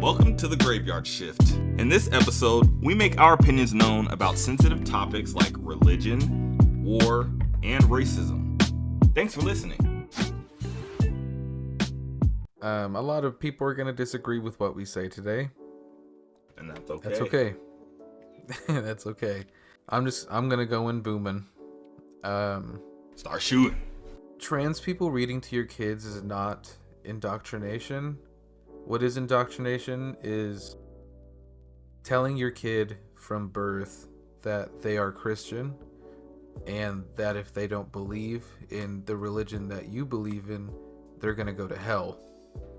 Welcome to the Graveyard Shift. In this episode, we make our opinions known about sensitive topics like religion, war, and racism. Thanks for listening. A lot of people are going to disagree with what we say today. And that's okay. That's okay. That's okay. I'm going to go in booming. Start shooting. Trans people reading to your kids is not indoctrination. What is indoctrination is telling your kid from birth that they are Christian and that if they don't believe in the religion that you believe in, they're going to go to hell.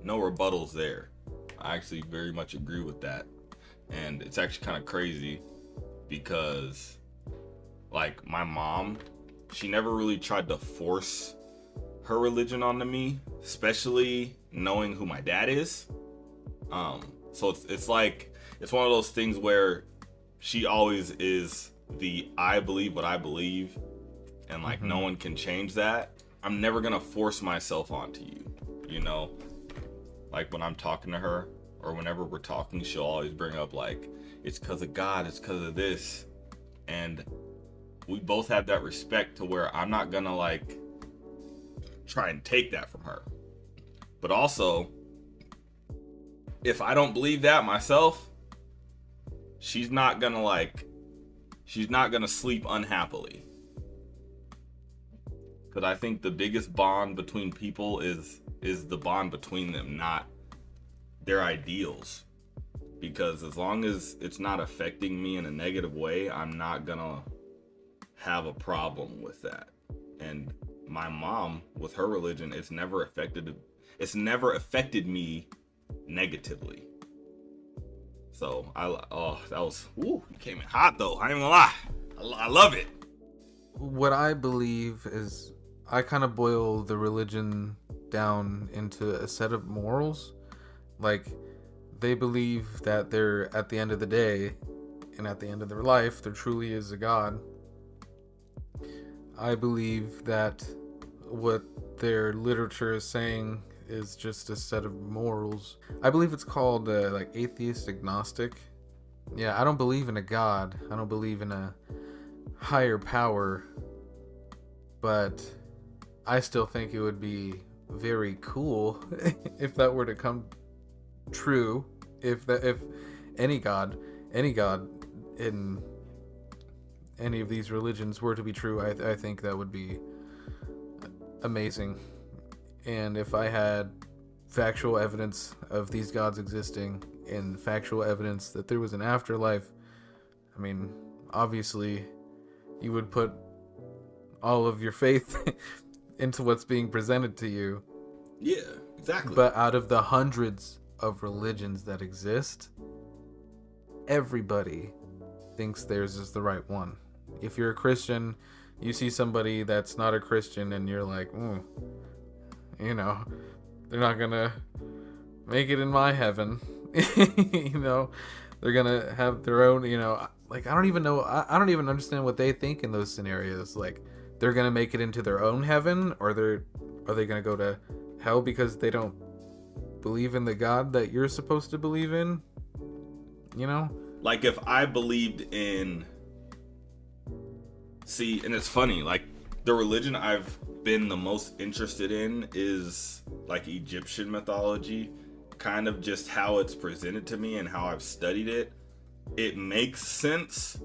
No rebuttals there. I actually very much agree with that. And it's actually kind of crazy because, like, my mom, she never really tried to force her religion onto me, especially knowing who my dad is. So it's like, it's one of those things where she always is the I believe what I believe, and like no one can change that. I'm never gonna force myself onto you, you know? Like when I'm talking to her or whenever we're talking, she'll always bring up like, it's because of God, it's because of this. And we both have that respect to where I'm not gonna like try and take that from her. But also, if I don't believe that myself, she's not gonna sleep unhappily. Because I think the biggest bond between people is the bond between them, not their ideals. Because as long as it's not affecting me in a negative way, I'm not gonna have a problem with that. And my mom, with her religion, it's never affected me negatively. So you came in hot though. I ain't gonna lie. I love it. What I believe is, I kind of boil the religion down into a set of morals. Like, they believe that they're, at the end of the day and at the end of their life, there truly is a God. I believe that what their literature is saying is just a set of morals. I believe it's called like atheist agnostic. Yeah, I don't believe in a God. I don't believe in a higher power. But I still think it would be very cool if that were to come true. If any God in any of these religions were to be true, I think that would be amazing. And if I had factual evidence of these gods existing and factual evidence that there was an afterlife, I mean, obviously you would put all of your faith into what's being presented to you. Yeah, exactly. But out of the hundreds of religions that exist, everybody thinks theirs is the right one. If you're a Christian, you see somebody that's not a Christian and you're like, you know, they're not gonna make it in my heaven. You know, they're gonna have their own, you know, like, I don't even know, I don't even understand what they think in those scenarios. Like, they're gonna make it into their own heaven, or are they gonna go to hell because they don't believe in the God that you're supposed to believe in? You know? Like, if I believed in, and it's funny, like, the religion I've been the most interested in is like Egyptian mythology, kind of just how it's presented to me and how I've studied it. It makes sense.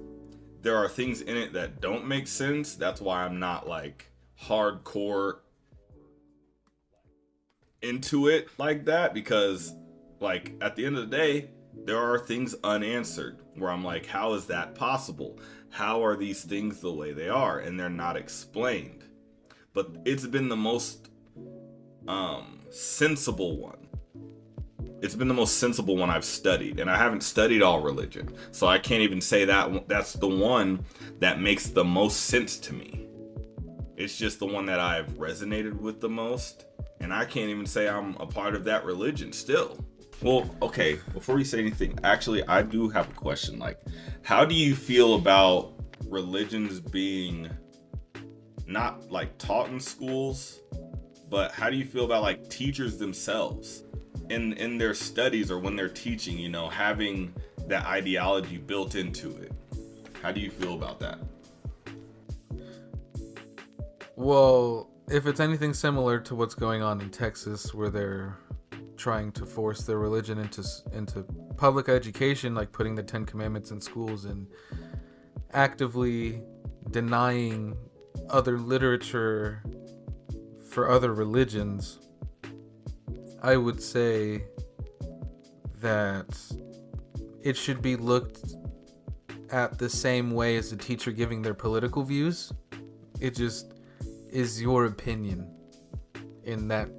There are things in it that don't make sense. That's why I'm not like hardcore into it like that, because like at the end of the day, there are things unanswered where I'm like, how is that possible? How are these things the way they are? And they're not explained. But it's been the most sensible one. It's been the most sensible one I've studied. And I haven't studied all religion, so I can't even say that that's the one that makes the most sense to me. It's just the one that I've resonated with the most. And I can't even say I'm a part of that religion still. Well, okay, before we say anything, actually, I do have a question. Like, how do you feel about religions being not like taught in schools, but how do you feel about like teachers themselves in their studies or when they're teaching, you know, having that ideology built into it. How do you feel about that? Well, if it's anything similar to what's going on in Texas, where they're trying to force their religion into public education, like putting the Ten Commandments in schools and actively denying other literature for other religions, I would say that it should be looked at the same way as a teacher giving their political views. It just is your opinion, in that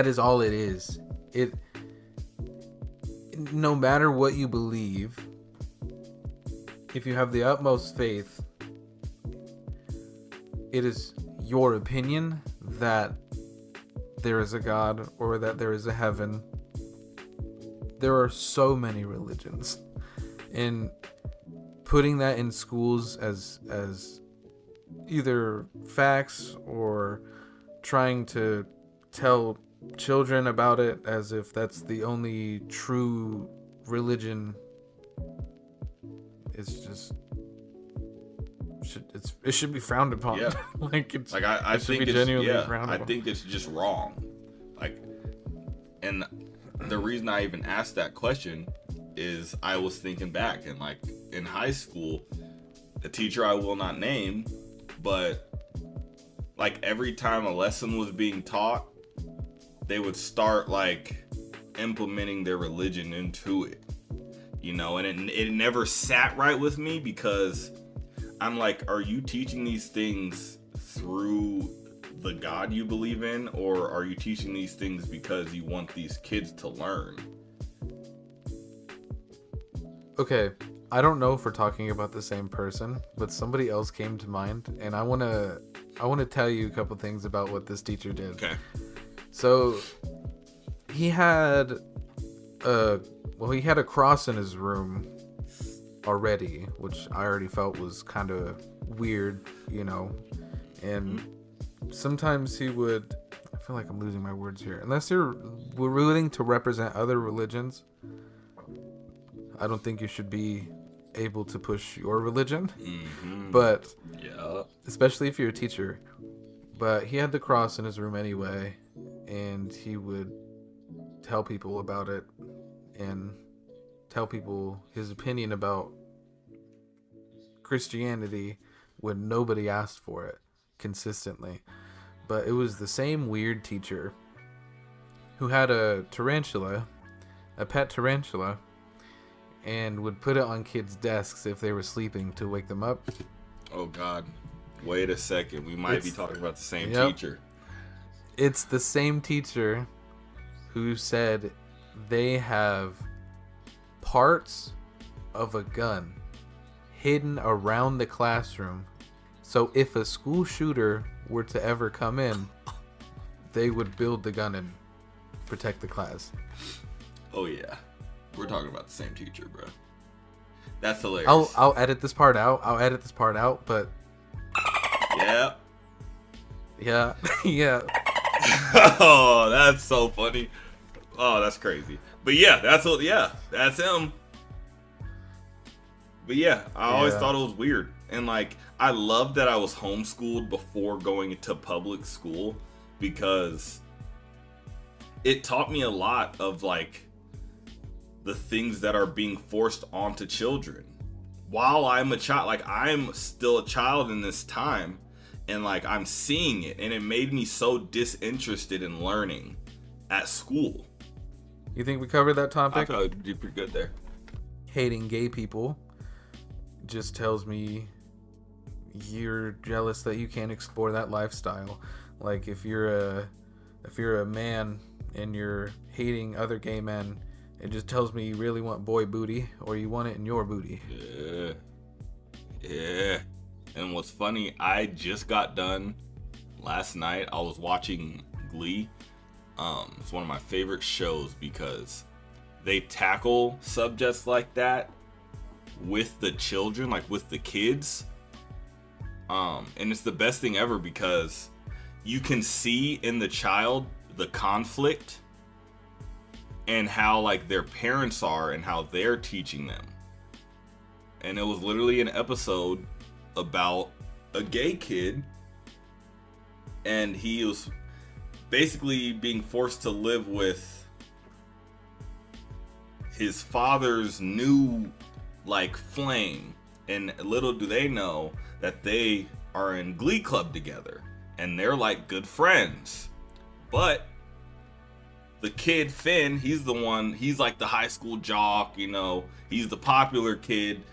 is all it is. It, no matter what you believe, if you have the utmost faith, it is your opinion that there is a God or that there is a heaven. There are so many religions, and putting that in schools as either facts or trying to tell children about it as if that's the only true religion is just it should be frowned upon. Yeah. I think it's genuinely frowned upon. I think it's just wrong. Like, and the reason I even asked that question is I was thinking back, and like in high school, a teacher I will not name, but like every time a lesson was being taught, they would start like implementing their religion into it, you know, and it never sat right with me, because I'm like, are you teaching these things through the God you believe in, or are you teaching these things because you want these kids to learn? Okay, I don't know if we're talking about the same person, but somebody else came to mind, and I want to tell you a couple things about what this teacher did. Okay. So he had a cross in his room already, which I already felt was kind of weird, you know. And sometimes he would, I feel like I'm losing my words here. Unless you're willing to represent other religions, I don't think you should be able to push your religion. Mm-hmm. But yeah, especially if you're a teacher. But he had the cross in his room anyway, and he would tell people about it and tell people his opinion about Christianity when nobody asked for it consistently. But it was the same weird teacher who had a pet tarantula, and would put it on kids' desks if they were sleeping to wake them up. Oh God, wait a second, we might be talking about the same teacher. It's the same teacher who said they have parts of a gun hidden around the classroom, so if a school shooter were to ever come in, they would build the gun and protect the class. Oh yeah, we're talking about the same teacher, bro. That's hilarious. I'll edit this part out, but yeah. Yeah. Oh, that's so funny. Oh, that's crazy. But yeah, that's him. But yeah, I always thought it was weird. And like, I love that I was homeschooled before going into public school, because it taught me a lot of like the things that are being forced onto children. While I'm a child, like I'm still a child in this time, and like I'm seeing it, and it made me so disinterested in learning at school. You think we covered that topic? I thought we did pretty good there. Hating gay people just tells me you're jealous that you can't explore that lifestyle. Like if you're a man and you're hating other gay men, it just tells me you really want boy booty, or you want it in your booty. Yeah. And what's funny, I just got done last night. I was watching Glee. It's one of my favorite shows because they tackle subjects like that with the children, like with the kids. And it's the best thing ever, because you can see in the child the conflict and how like their parents are and how they're teaching them. And it was literally an episode about a gay kid, and he was basically being forced to live with his father's new like flame, and little do they know that they are in Glee Club together and they're like good friends. But the kid Finn, he's like the high school jock, you know, he's the popular kid.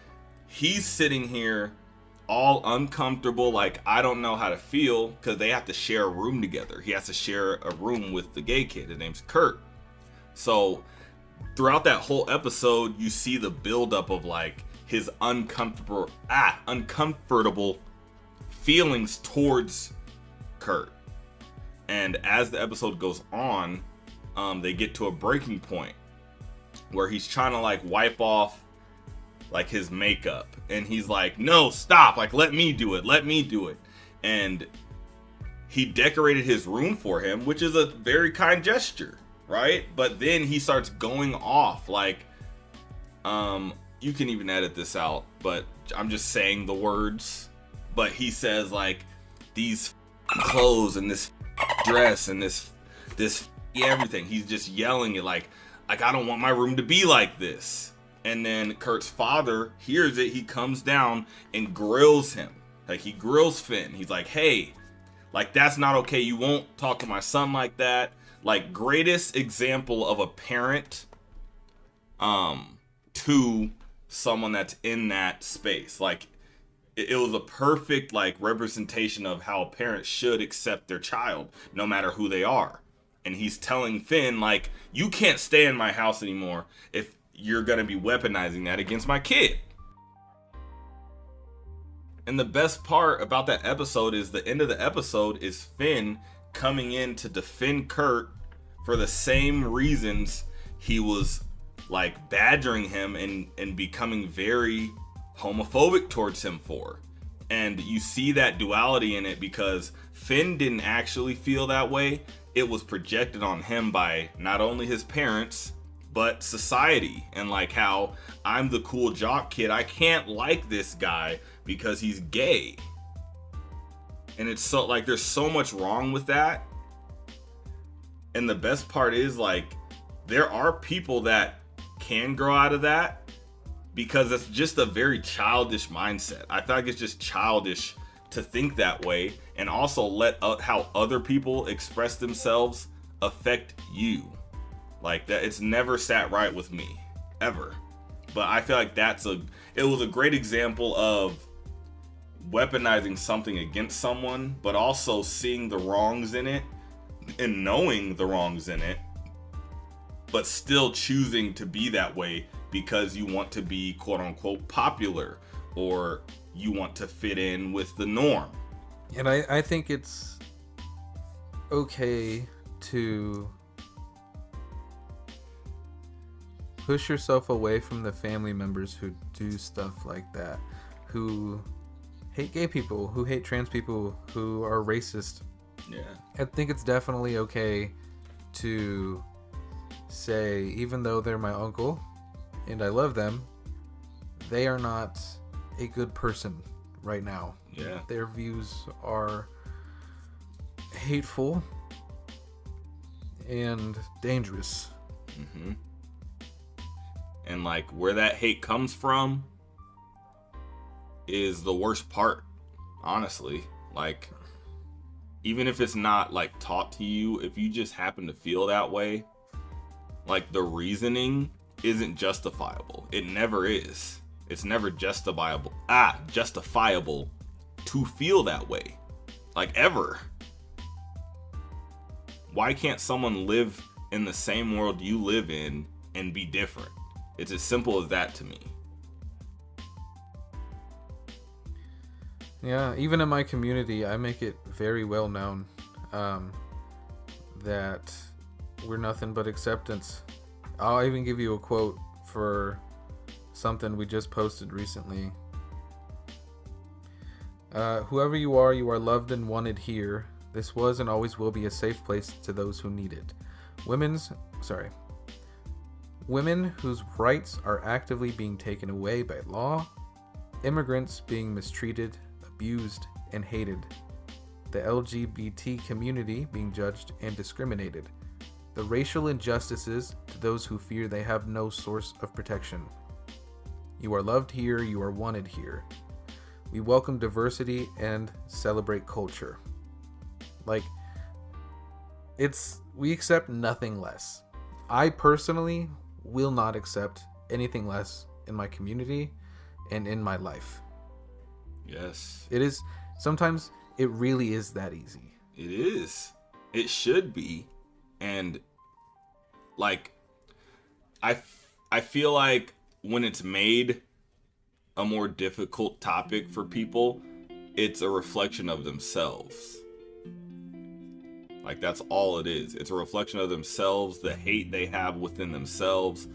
He's sitting here all uncomfortable, like I don't know how to feel, because they have to share a room together. He has to share a room with the gay kid. His name's Kurt. So throughout that whole episode, you see the buildup of like his uncomfortable feelings towards Kurt. And as the episode goes on, they get to a breaking point where he's trying to like wipe off like his makeup, and he's like, no, stop, like let me do it. And he decorated his room for him, which is a very kind gesture, right? But then he starts going off like, you can even edit this out, but I'm just saying the words. But he says like, these clothes and this dress and this everything. He's just yelling it like I don't want my room to be like this. And then Kurt's father hears it. He comes down and grills him. Like he grills Finn. He's like, hey, like that's not okay. You won't talk to my son like that. Like greatest example of a parent to someone that's in that space. Like it was a perfect like representation of how a parent should accept their child, no matter who they are. And he's telling Finn like, you can't stay in my house anymore if you're gonna be weaponizing that against my kid. And the best part about that episode is the end of the episode is Finn coming in to defend Kurt for the same reasons he was like badgering him and becoming very homophobic towards him for. And you see that duality in it because Finn didn't actually feel that way. It was projected on him by not only his parents, but society, and like how I'm the cool jock kid. I can't like this guy because he's gay. And it's so like there's so much wrong with that. And the best part is like there are people that can grow out of that because it's just a very childish mindset. I feel like it's just childish to think that way, and also let how other people express themselves affect you. Like that, it's never sat right with me, ever. But I feel like it was a great example of weaponizing something against someone, but also seeing the wrongs in it and knowing the wrongs in it, but still choosing to be that way because you want to be quote unquote popular, or you want to fit in with the norm. And I think it's okay to push yourself away from the family members who do stuff like that, who hate gay people, who hate trans people, who are racist. Yeah. I think it's definitely okay to say, even though they're my uncle and I love them, they are not a good person right now. Yeah. Their views are hateful and dangerous. Mm-hmm. And like where that hate comes from is the worst part, honestly. Like even if it's not like taught to you, if you just happen to feel that way, like the reasoning isn't justifiable. It never is. It's never justifiable to feel that way. Like ever. Why can't someone live in the same world you live in and be different? It's as simple as that to me. Yeah, even in my community, I make it very well known that we're nothing but acceptance. I'll even give you a quote for something we just posted recently. Whoever you are loved and wanted here. This was and always will be a safe place to those who need it. women whose rights are actively being taken away by law, immigrants being mistreated, abused, and hated, the LGBT community being judged and discriminated, the racial injustices to those who fear they have no source of protection. You are loved here, you are wanted here. We welcome diversity and celebrate culture. Like, we accept nothing less. I personally will not accept anything less in my community and in my life. Yes. It is, sometimes it really is that easy. It is. It should be. And like, I feel like when it's made a more difficult topic for people, it's a reflection of themselves. Like, that's all it is. It's a reflection of themselves, the hate they have within themselves,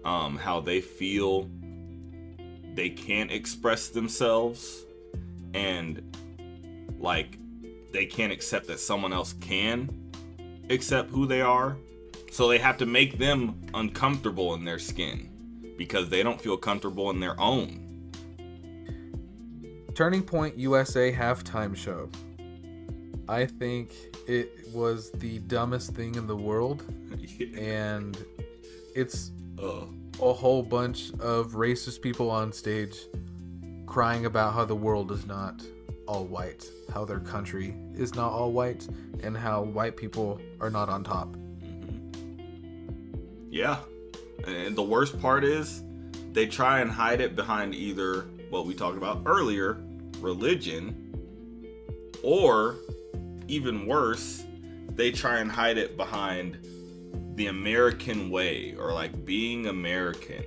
how they feel they can't express themselves, and like they can't accept that someone else can accept who they are. So they have to make them uncomfortable in their skin because they don't feel comfortable in their own. Turning Point USA halftime show. I think it was the dumbest thing in the world. Yeah. And it's a whole bunch of racist people on stage crying about how the world is not all white, how their country is not all white, and how white people are not on top. Yeah. And the worst part is they try and hide it behind either what we talked about earlier, religion, or even worse, they try and hide it behind the American way, or like being American.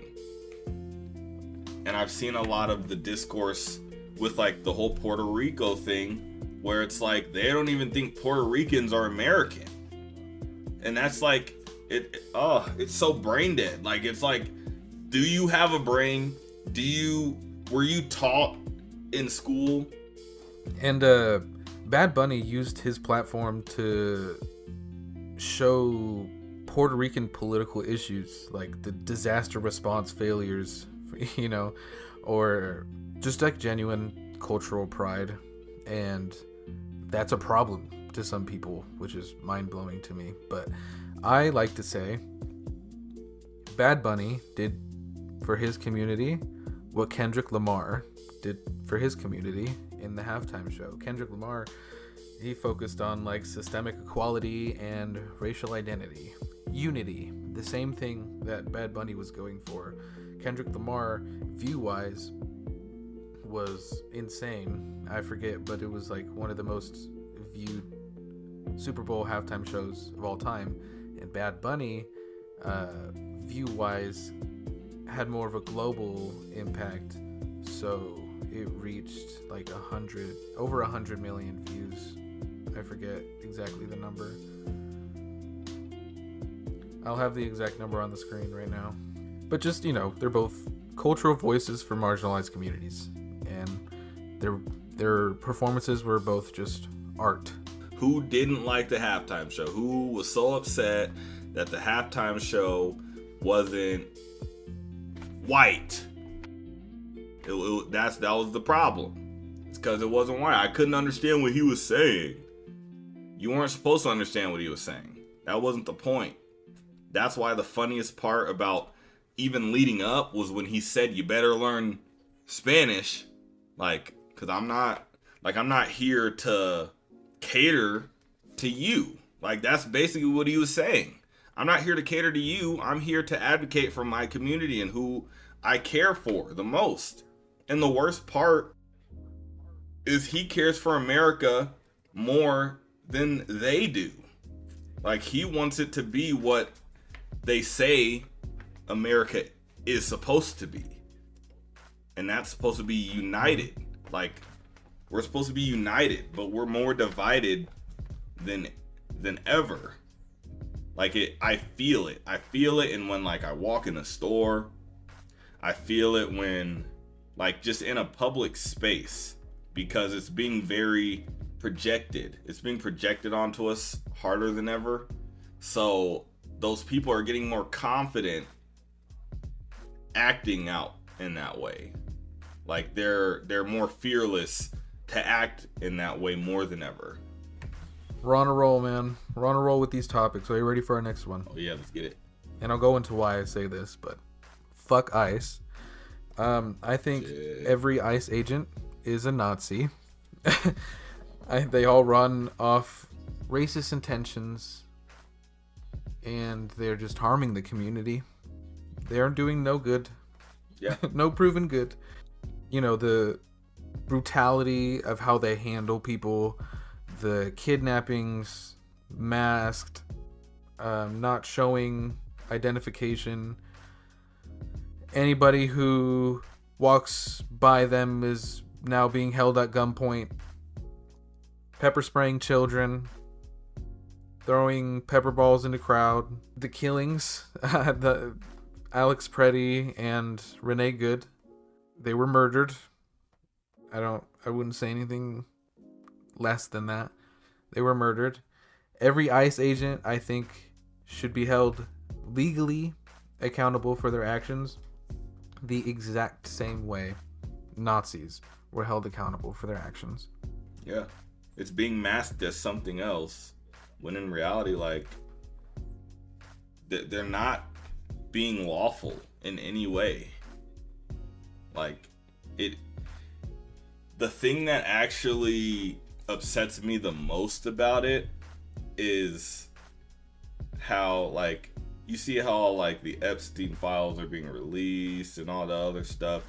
And I've seen a lot of the discourse with like the whole Puerto Rico thing, where it's like they don't even think Puerto Ricans are American. And that's like, it's so brain dead. Like, it's like, do you have a brain? Were you taught in school? And Bad Bunny used his platform to show Puerto Rican political issues, like the disaster response failures, you know, or just like genuine cultural pride. And that's a problem to some people, which is mind-blowing to me. But I like to say Bad Bunny did for his community what Kendrick Lamar did for his community in the halftime show. Kendrick Lamar, he focused on like systemic equality and racial identity, unity, the same thing that Bad Bunny was going for. Kendrick Lamar, view-wise, was insane. I forget, but it was like one of the most viewed Super Bowl halftime shows of all time. And Bad Bunny, view-wise, had more of a global impact, so it reached like over 100 million views. I forget exactly the number. I'll have the exact number on the screen right now. But just, you know, they're both cultural voices for marginalized communities, and their performances were both just art. Who didn't like the halftime show? Who was so upset that the halftime show wasn't white? That was the problem. It's because it wasn't white. I couldn't understand what he was saying. You weren't supposed to understand what he was saying. That wasn't the point. That's why the funniest part about even leading up was when he said, "You better learn Spanish," like, because I'm not here to cater to you. Like, that's basically what he was saying. I'm not here to cater to you. I'm here to advocate for my community and who I care for the most. And the worst part is he cares for America more than they do. Like, he wants it to be what they say America is supposed to be. And that's supposed to be united. Like, we're supposed to be united, but we're more divided than ever. Like, I feel it. I feel it, and when like I walk in a store, I feel it when like just in a public space, because it's being very projected. It's being projected onto us harder than ever. So those people are getting more confident acting out in that way. Like they're more fearless to act in that way more than ever. We're on a roll, man. We're on a roll with these topics. Are you ready for our next one? Oh yeah, let's get it. And I'll go into why I say this, but fuck ICE. I think every ICE agent is a Nazi. They all run off racist intentions, and they're just harming the community. They are doing no good. Yeah. No proven good. You know, the brutality of how they handle people, the kidnappings, masked, not showing identification. Anybody who walks by them is now being held at gunpoint. Pepper spraying children, throwing pepper balls into crowd. The killings, the Alex Preddy and Renee Good, they were murdered. I wouldn't say anything less than that. They were murdered. Every ICE agent, I think, should be held legally accountable for their actions the exact same way Nazis were held accountable for their actions. Yeah. It's being masked as something else, when in reality, like, they're not being lawful in any way. Like, the thing that actually upsets me the most about it is how, like, you see how, like, the Epstein files are being released and all the other stuff,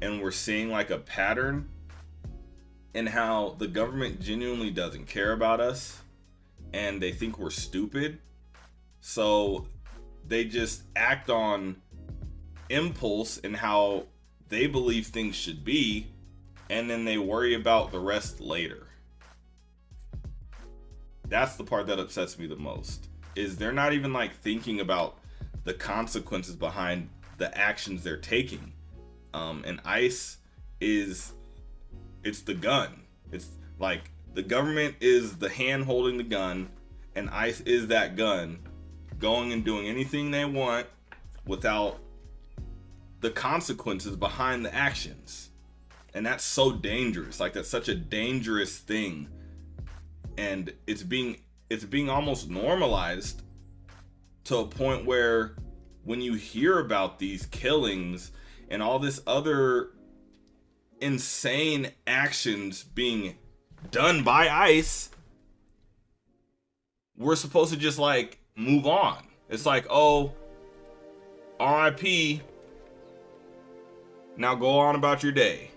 and we're seeing, like, a pattern in how the government genuinely doesn't care about us, and they think we're stupid, so they just act on impulse and how they believe things should be, and then they worry about the rest later. That's the part that upsets me the most, is they're not even like thinking about the consequences behind the actions they're taking. And ICE it's the gun. It's like the government is the hand holding the gun, and ICE is that gun, going and doing anything they want without the consequences behind the actions. And that's so dangerous. Like, that's such a dangerous thing, and it's being almost normalized to a point where when you hear about these killings and all this other insane actions being done by ICE, we're supposed to just like move on. It's like, oh, RIP, now go on about your day.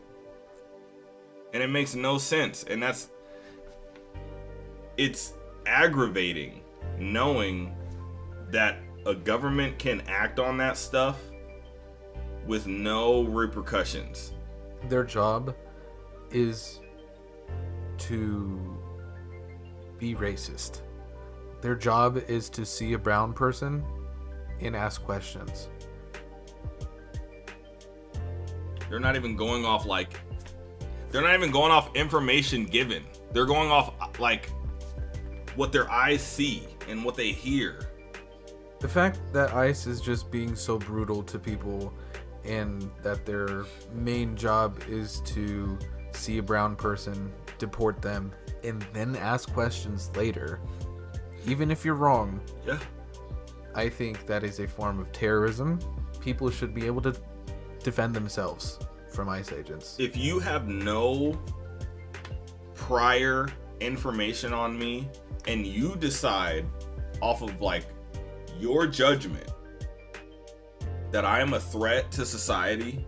And it makes no sense. And it's aggravating knowing that a government can act on that stuff with no repercussions. Their job is to be racist. Their job is to see a brown person and ask questions. They're not even going off information given. They're going off like what their eyes see and what they hear. The fact that ICE is just being so brutal to people, and that their main job is to see a brown person, deport them, and then ask questions later, even if you're wrong. Yeah. I think that is a form of terrorism. People should be able to defend themselves from ICE agents. If you have no prior information on me and you decide off of like your judgment that I am a threat to society,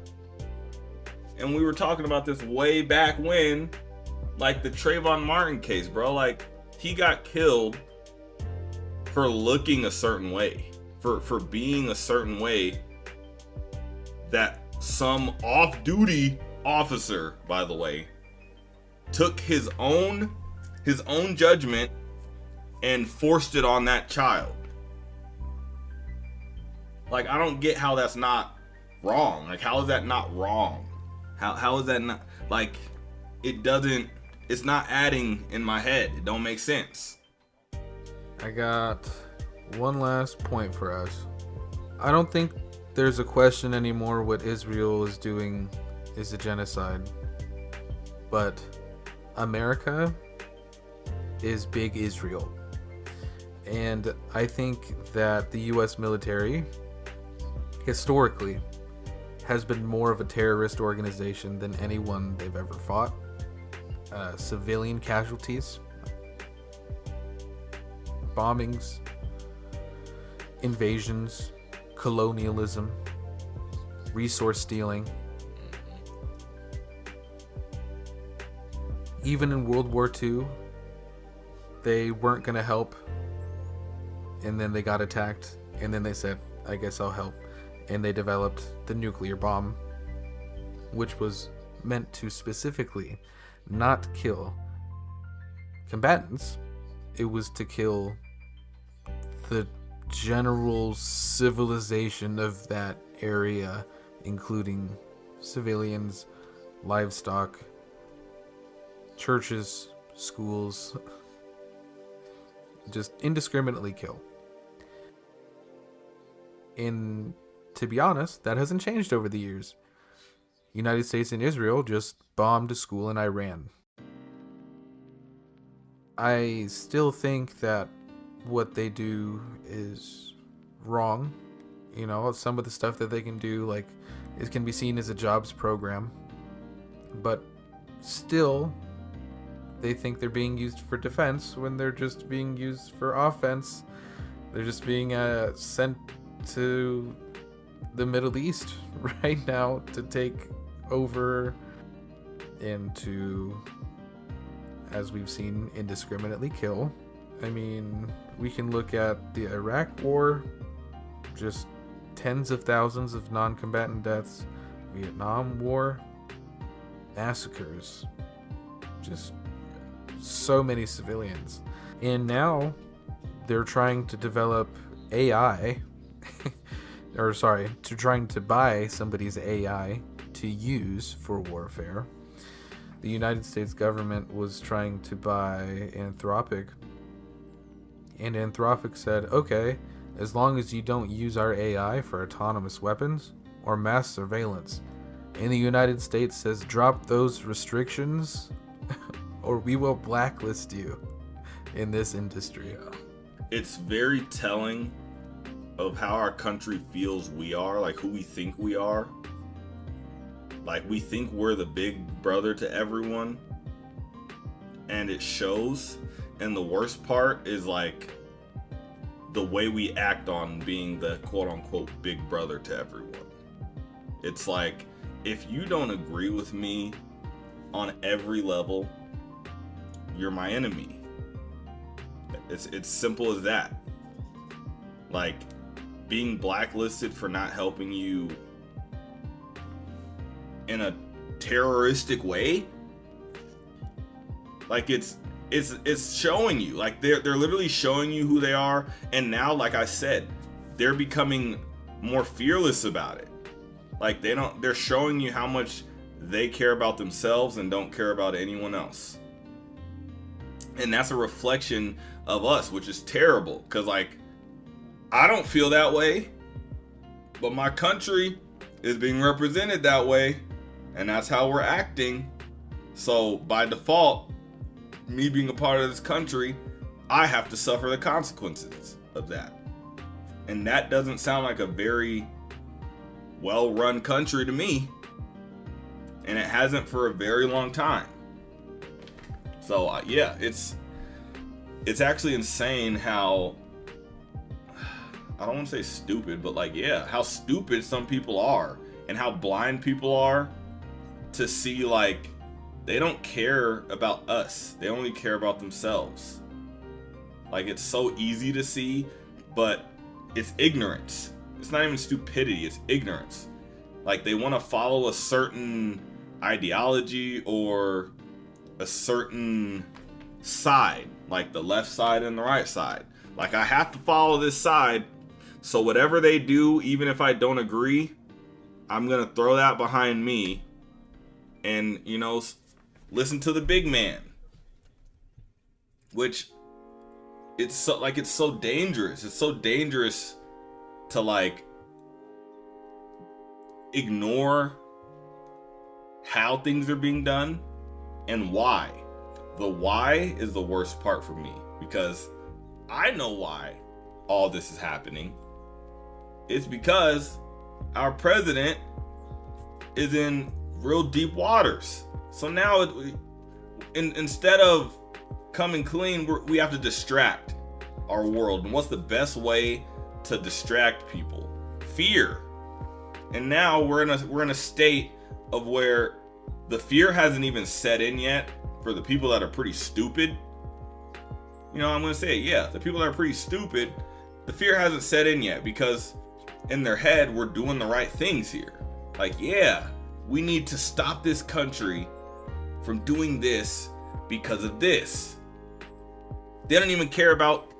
and we were talking about this way back when, like the Trayvon Martin case, bro, like he got killed for looking a certain way, for being a certain way that some off-duty officer, by the way, took his own judgment and forced it on that child. Like, I don't get how that's not wrong. Like, how is that not wrong? How is that not, like, it's not adding in my head. It don't make sense. I got one last point for us. I don't think there's a question anymore what Israel is doing is a genocide. But America is big Israel. And I think that the US military, historically, has been more of a terrorist organization than anyone they've ever fought. Civilian casualties, bombings, invasions, colonialism, resource stealing. Even in World War II, they weren't going to help, and then they got attacked, and then they said, I guess I'll help. And they developed the nuclear bomb, which was meant to specifically not kill combatants. It was to kill the general civilization of that area, including civilians, livestock, churches, schools, just indiscriminately kill. And to be honest, that hasn't changed over the years. United States and Israel just bombed a school in Iran. I still think that what they do is wrong. You know, some of the stuff that they can do, like, it can be seen as a jobs program. But still, they think they're being used for defense when they're just being used for offense. They're just being sent to the Middle East right now to take over and to, as we've seen, indiscriminately kill. I mean, we can look at the Iraq War, just tens of thousands of non-combatant deaths. Vietnam War, massacres, just so many civilians. And now they're trying to develop AI trying to buy somebody's AI to use for warfare. The United States government was trying to buy Anthropic, and Anthropic said, okay, as long as you don't use our AI for autonomous weapons or mass surveillance. And the United States says, drop those restrictions or we will blacklist you in this industry. It's very telling of how our country feels we are, like who we think we are. Like, we think we're the big brother to everyone, and it shows. And the worst part is, like, the way we act on being the quote-unquote big brother to everyone. It's like, if you don't agree with me on every level, you're my enemy. It's simple as that. Like, being blacklisted for not helping you in a terroristic way, like it's showing you, like they're literally showing you who they are. And now, like I said, they're becoming more fearless about it. Like they're showing you how much they care about themselves and don't care about anyone else. And that's a reflection of us, which is terrible, because like, I don't feel that way, but my country is being represented that way, and that's how we're acting. So by default, me being a part of this country, I have to suffer the consequences of that. And that doesn't sound like a very well-run country to me, and it hasn't for a very long time. So yeah, it's actually insane how, I don't want to say stupid, but like, yeah, how stupid some people are and how blind people are to see, like, they don't care about us. They only care about themselves. Like, it's so easy to see, but it's ignorance. It's not even stupidity, it's ignorance. Like, they want to follow a certain ideology or a certain side, like the left side and the right side. Like, I have to follow this side, so whatever they do, even if I don't agree, I'm gonna throw that behind me and, you know, listen to the big man, which it's so dangerous. It's so dangerous to like ignore how things are being done and why. The why is the worst part for me, because I know why all this is happening. It's because our president is in real deep waters. So now instead of coming clean, we have to distract our world. And what's the best way to distract people? Fear. And now we're in a state of where the fear hasn't even set in yet for the people that are pretty stupid. You know, I'm gonna say it, yeah. The people that are pretty stupid, the fear hasn't set in yet, because in their head, we're doing the right things here. Like, yeah, we need to stop this country from doing this because of this. They don't even care about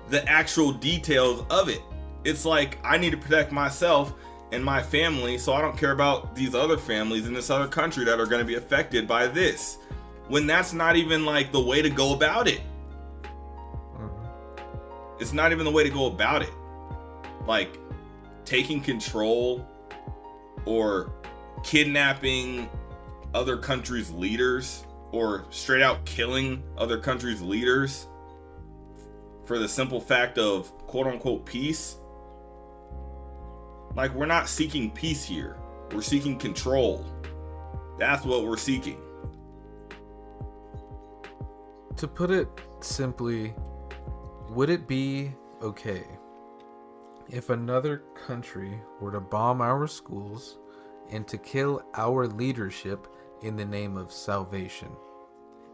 the actual details of it. It's like, I need to protect myself and my family, so I don't care about these other families in this other country that are going to be affected by this. When that's not even like the way to go about it. It's not even the way to go about it. Like, taking control or kidnapping other countries' leaders, or straight out killing other countries' leaders for the simple fact of quote unquote peace. Like, we're not seeking peace here. We're seeking control. That's what we're seeking. To put it simply, would it be okay if another country were to bomb our schools and to kill our leadership in the name of salvation?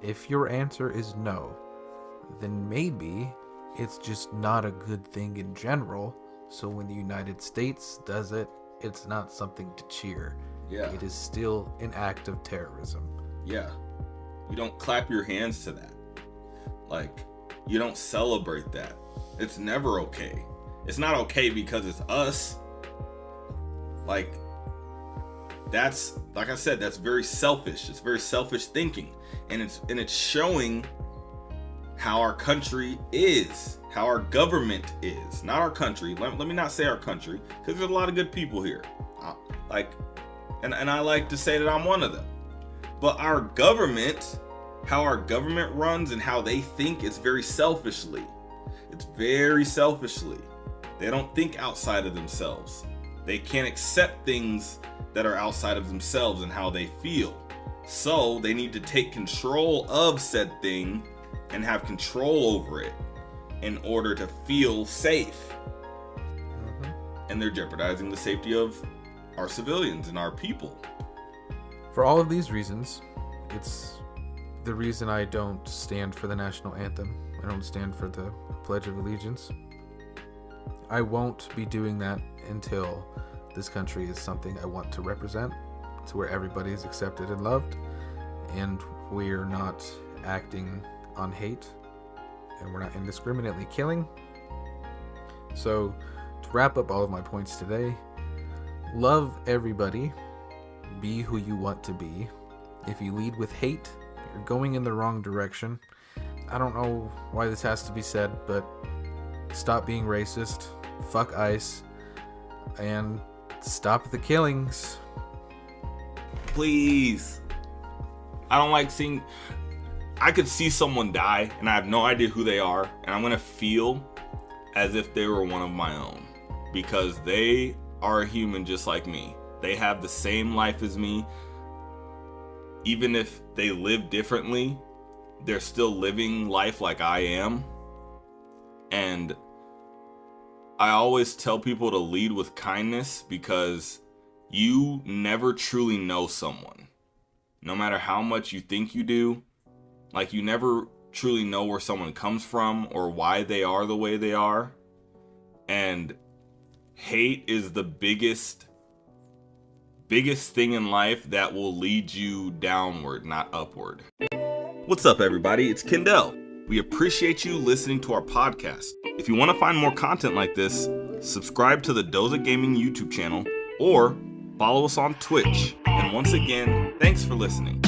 If your answer is no, then maybe it's just not a good thing in general. So when the United States does it, it's not something to cheer. Yeah. It is still an act of terrorism. Yeah. You don't clap your hands to that. Like, you don't celebrate that. It's never okay. It's not okay because it's us. Like, that's, like I said, that's very selfish. It's very selfish thinking. And it's showing how our country is, how our government is. Not our country. Let me not say our country, because there's a lot of good people here. And I like to say that I'm one of them. But our government, how our government runs and how they think, it's very selfishly. It's very selfishly. They don't think outside of themselves. They can't accept things that are outside of themselves and how they feel. So they need to take control of said thing and have control over it in order to feel safe. And they're jeopardizing the safety of our civilians and our people. For all of these reasons, it's the reason I don't stand for the national anthem. I don't stand for the Pledge of Allegiance. I won't be doing that until this country is something I want to represent, to where everybody is accepted and loved, and we're not acting on hate, and we're not indiscriminately killing. So, to wrap up all of my points today, love everybody, be who you want to be. If you lead with hate, you're going in the wrong direction. I don't know why this has to be said, but stop being racist, fuck ICE, and stop the killings. Please. I don't like seeing... I could see someone die, and I have no idea who they are, and I'm going to feel as if they were one of my own. Because they are a human just like me. They have the same life as me. Even if they live differently, they're still living life like I am. And I always tell people to lead with kindness, because you never truly know someone. No matter how much you think you do, like, you never truly know where someone comes from or why they are the way they are. And hate is the biggest thing in life that will lead you downward, not upward. What's up, everybody? It's Kendell. We appreciate you listening to our podcast. If you want to find more content like this, subscribe to the DozaGaming YouTube channel or follow us on Twitch. And once again, thanks for listening.